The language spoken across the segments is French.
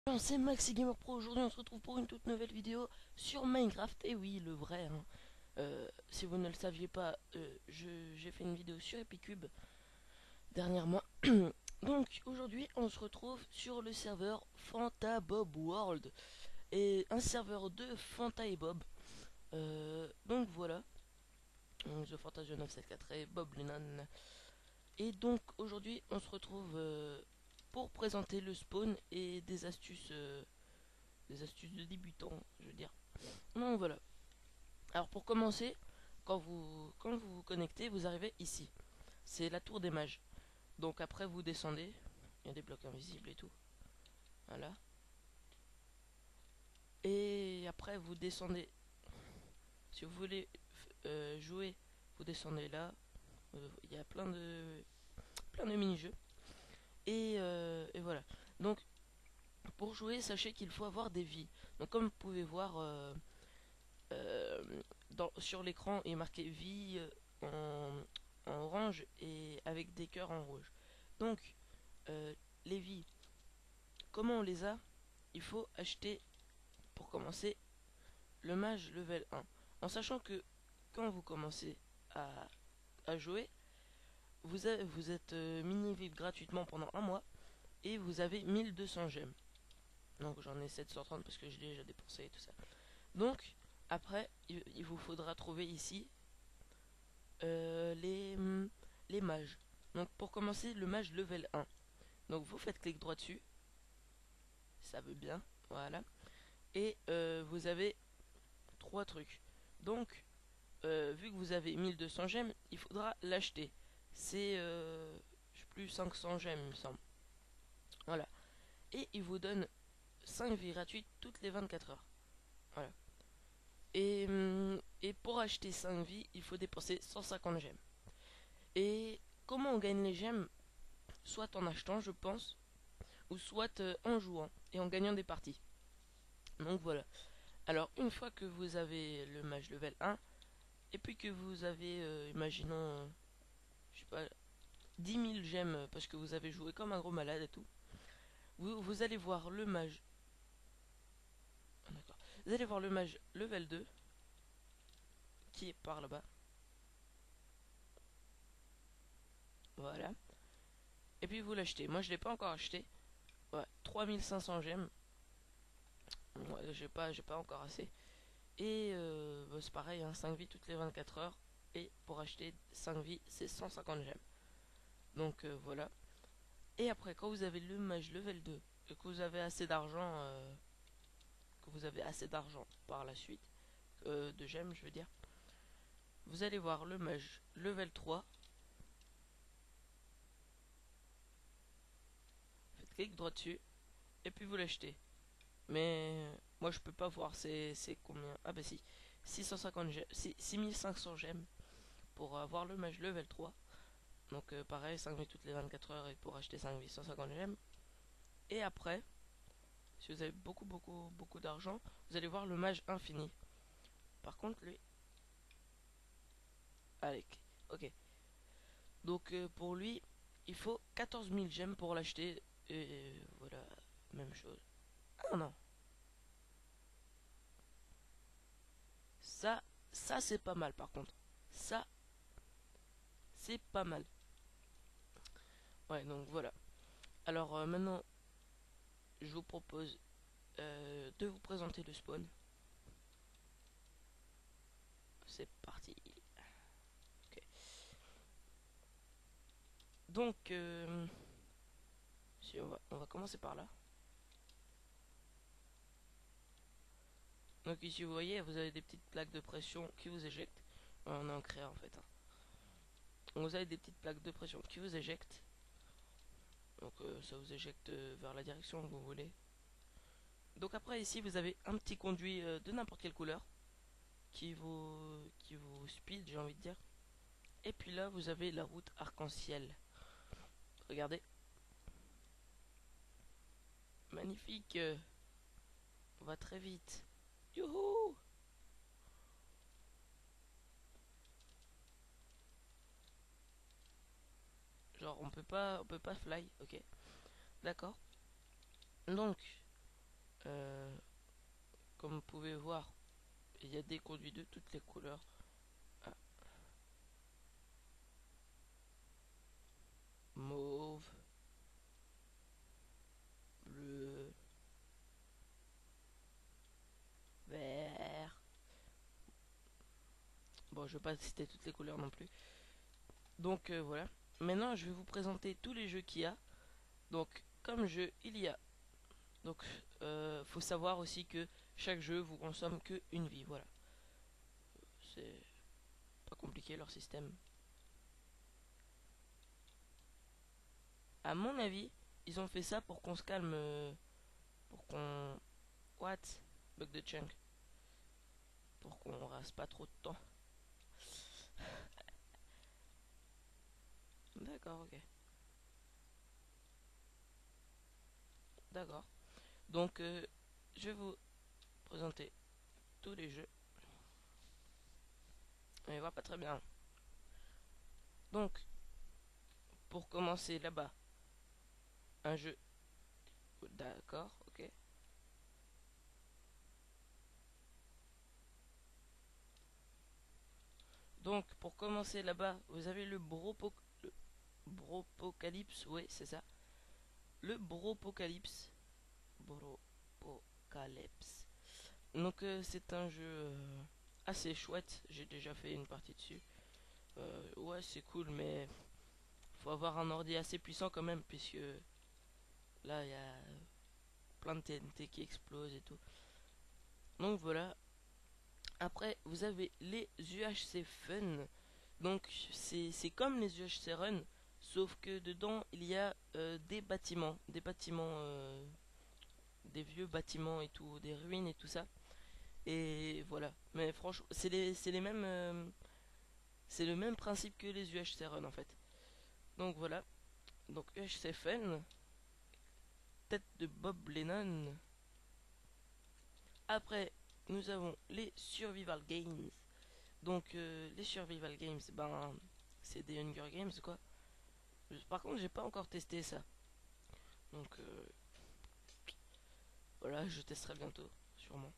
Bon, c'est Maxi Gamer Pro. Aujourd'hui on se retrouve pour une toute nouvelle vidéo sur Minecraft. Et oui, le vrai, hein. Si vous ne le saviez pas, j'ai fait une vidéo sur Epicube dernièrement. Donc aujourd'hui on se retrouve sur le serveur Fantabob World, et un serveur de Fanta et Bob. Donc voilà, The Fantasia 974 et Bob Lennon. Et donc aujourd'hui on se retrouve pour présenter le spawn et des astuces de débutants, je veux dire. Donc voilà. Alors pour commencer, quand vous connectez, vous arrivez ici. C'est la tour des mages. Donc après vous descendez. Il y a des blocs invisibles et tout. Voilà. Et après vous descendez. Si vous voulez jouer, vous descendez là. Il y a plein de mini-jeux. Et voilà. Donc pour jouer, sachez qu'il faut avoir des vies. Donc comme vous pouvez voir, sur l'écran est marqué vie en orange et avec des cœurs en rouge. Donc les vies, comment on les a? Il faut acheter, pour commencer, le mage level 1, en sachant que quand vous commencez à jouer, vous êtes mini-vip gratuitement pendant un mois et vous avez 1200 gemmes. Donc j'en ai 730 parce que je l'ai déjà dépensé et tout ça. Donc après il vous faudra trouver ici euh, les, les mages. Donc pour commencer, le mage level 1. Donc vous faites clic droit dessus, ça veut bien, voilà. Et vous avez trois trucs. Donc vu que vous avez 1200 gemmes, il faudra l'acheter. C'est je sais plus, 500 gemmes il me semble. Voilà. Et il vous donne 5 vies gratuites toutes les 24 heures. Voilà. Et pour acheter 5 vies, il faut dépenser 150 gemmes. Et comment on gagne les gemmes? Soit en achetant, je pense, ou soit en jouant et en gagnant des parties. Donc voilà. Alors une fois que vous avez le mage level 1, et puis que vous avez, imaginons, je sais pas, 10 000 gemmes parce que vous avez joué comme un gros malade et tout, vous allez voir le mage. Ah, d'accord. Vous allez voir le mage level 2 qui est par là-bas. Voilà. Et puis vous l'achetez. Moi je l'ai pas encore acheté. Ouais, 3500 gemmes. Ouais, j'ai pas encore assez. Et bah, c'est pareil, hein, 5 vies toutes les 24 heures. Et pour acheter 5 vies, c'est 150 gemmes. Donc voilà. Et après, quand vous avez le mage level 2 et que vous avez assez d'argent, par la suite, de gemmes, je veux dire, vous allez voir le mage level 3. Faites clic droit dessus et puis vous l'achetez. Mais moi je peux pas voir c'est combien. Ah bah si, 650 gemmes, 6500 gemmes pour avoir le mage level 3. Donc pareil, 5 vies toutes les 24 heures et pour acheter 5 vies 150 gemmes. Et après, si vous avez beaucoup d'argent, vous allez voir le mage infini. Par contre lui, allez, ok. Donc pour lui, il faut 14 000 gemmes pour l'acheter. Et voilà, même chose. Ah non, ça, ça c'est pas mal par contre. Ça, c'est pas mal. Ouais, donc voilà. Alors maintenant, je vous propose de vous présenter le spawn. C'est parti. Ok. Donc, si on va commencer par là. Donc ici, vous voyez, vous avez des petites plaques de pression qui vous éjectent. On est en créa en fait, hein. Donc vous avez des petites plaques de pression qui vous éjectent. Donc ça vous éjecte vers la direction que vous voulez. Donc après ici, vous avez un petit conduit de n'importe quelle couleur qui vous speed, j'ai envie de dire. Et puis là, vous avez la route arc-en-ciel. Regardez. Magnifique. On va très vite. Youhou! Genre on peut pas fly, ok. D'accord. Donc, Euh, Comme vous pouvez voir, il y a des conduits de toutes les couleurs. Ah, mauve, bleu, vert. Bon, je vais pas citer toutes les couleurs non plus. Donc voilà. Maintenant, je vais vous présenter tous les jeux qu'il y a. Donc, comme jeu, il y a. Donc, faut savoir aussi que chaque jeu vous consomme que une vie. Voilà. C'est pas compliqué leur système. À mon avis, ils ont fait ça pour qu'on se calme. Pour qu'on. What? Bug de chunk. Pour qu'on rase pas trop de temps. D'accord, ok. D'accord. Donc, je vais vous présenter tous les jeux. On les voit pas très bien. Donc, pour commencer là-bas, un jeu. D'accord, ok. Donc, pour commencer là-bas, vous avez le Bropocalypse, oui, c'est ça. Le Bropocalypse. Bropocalypse. Donc, c'est un jeu assez chouette. J'ai déjà fait une partie dessus. Ouais, c'est cool, mais faut avoir un ordi assez puissant quand même, puisque là, il y a plein de TNT qui explosent et tout. Donc voilà. Après, vous avez les UHC Fun. Donc c'est comme les UHC Run, sauf que dedans il y a des bâtiments, des vieux bâtiments et tout, des ruines et tout ça. Et voilà. Mais franchement, c'est les mêmes, c'est le même principe que les UHC Run en fait. Donc voilà. Donc UHC Fun, tête de Bob Lennon. Après, nous avons les Survival Games. Donc les Survival Games, ben c'est des Hunger Games quoi. Par contre, j'ai pas encore testé ça. Donc voilà, je testerai bientôt, sûrement.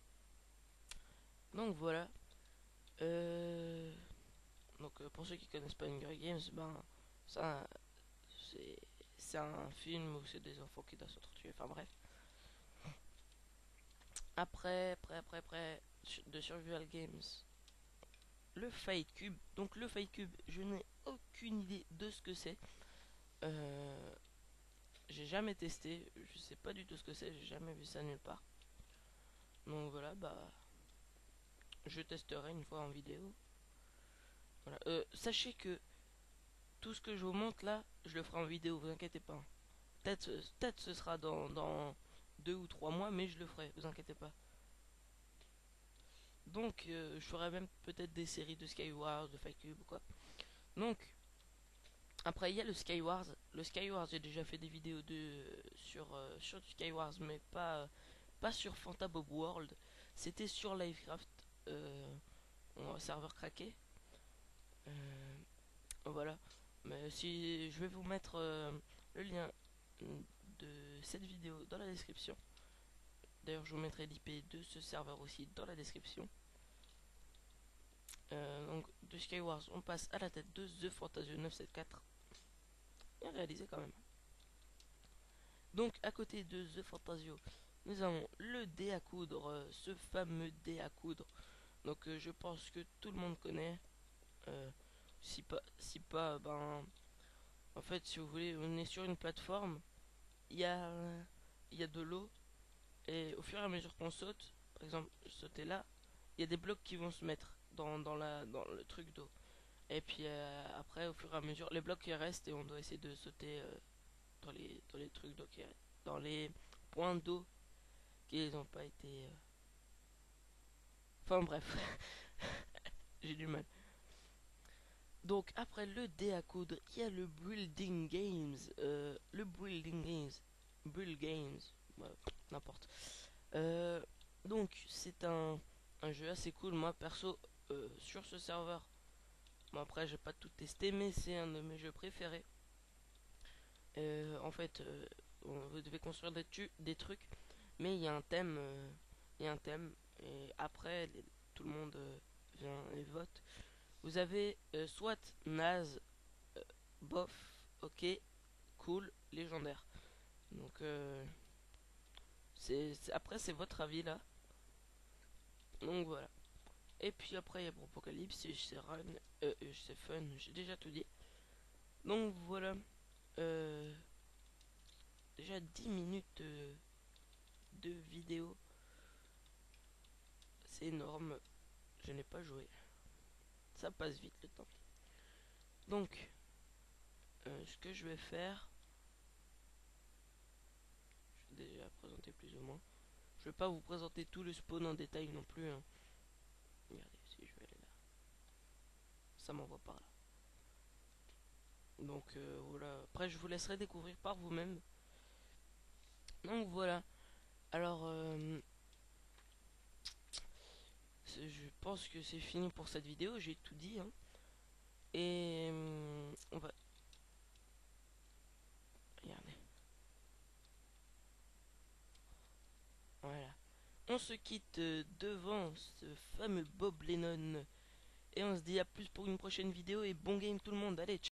Donc voilà. Euh, donc pour ceux qui connaissent pas Hunger Games, ben ça c'est c'est un film où c'est des enfants qui doivent s'entretuer. Enfin bref. Après de Survival Games, le Fight Cube. Donc le Fight Cube, je n'ai aucune idée de ce que c'est. Euh, j'ai jamais testé, je sais pas du tout ce que c'est, j'ai jamais vu ça nulle part. Donc voilà, bah je testerai une fois en vidéo. Voilà. Sachez que tout ce que je vous montre là, je le ferai en vidéo, vous inquiétez pas. Peut-être ce sera dans 2 ou 3 mois, mais je le ferai, vous inquiétez pas. Donc je ferai même peut-être des séries de Skywars, de Fight Cube ou quoi. Donc après il y a le Skywars. Le Skywars, j'ai déjà fait des vidéos sur du Skywars, mais pas sur Fantabob World. C'était sur Livecraft, en serveur craqué. Euh, voilà. Mais si je vais vous mettre le lien de cette vidéo dans la description. D'ailleurs, je vous mettrai l'IP de ce serveur aussi dans la description. Donc, de Skywars, on passe à la tête de The Fantasio 974. Bien réalisé quand même. Donc, à côté de The Fantasio, nous avons le dé à coudre, ce fameux dé à coudre. Donc, je pense que tout le monde connaît. Euh, si pas, ben, en fait, si vous voulez, on est sur une plateforme. Il y a, il y a de l'eau. Et au fur et à mesure qu'on saute, par exemple, sauter là, il y a des blocs qui vont se mettre dans le truc d'eau. Et puis après, au fur et à mesure, les blocs qui restent et on doit essayer de sauter dans les trucs d'eau qui restent, dans les points d'eau qui n'ont pas été. Enfin bref, j'ai du mal. Donc après le dé à coudre, il y a le Building Games. Le Building Games. Build Games. Ouais, n'importe. Euh, donc c'est un jeu assez cool. Moi perso, sur ce serveur, bon après j'ai pas tout testé, mais c'est un de mes jeux préférés. En fait, vous devez construire des trucs, Mais il y a un thème, il y a un thème, et après tout le monde vient et vote. Vous avez soit naze, bof, ok, cool, légendaire. Donc après c'est votre avis là. Donc voilà. Et puis après il y a Propocalypse, et c'est run, c'est fun, j'ai déjà tout dit. Donc voilà. Euh, Déjà 10 minutes de vidéo. C'est énorme. Je n'ai pas joué. Ça passe vite le temps. Donc, ce que je vais faire, je vais déjà présenter plus ou moins. Je vais pas vous présenter tout le spawn en détail non plus, hein. Regardez, si je vais aller là, ça m'envoie par là. Donc voilà. Après, je vous laisserai découvrir par vous-même. Donc voilà. Alors, je pense que c'est fini pour cette vidéo. J'ai tout dit, hein. Et on va. Regardez. Voilà. On se quitte devant ce fameux Bob Lennon. Et on se dit à plus pour une prochaine vidéo. Et bon game tout le monde. Allez, ciao.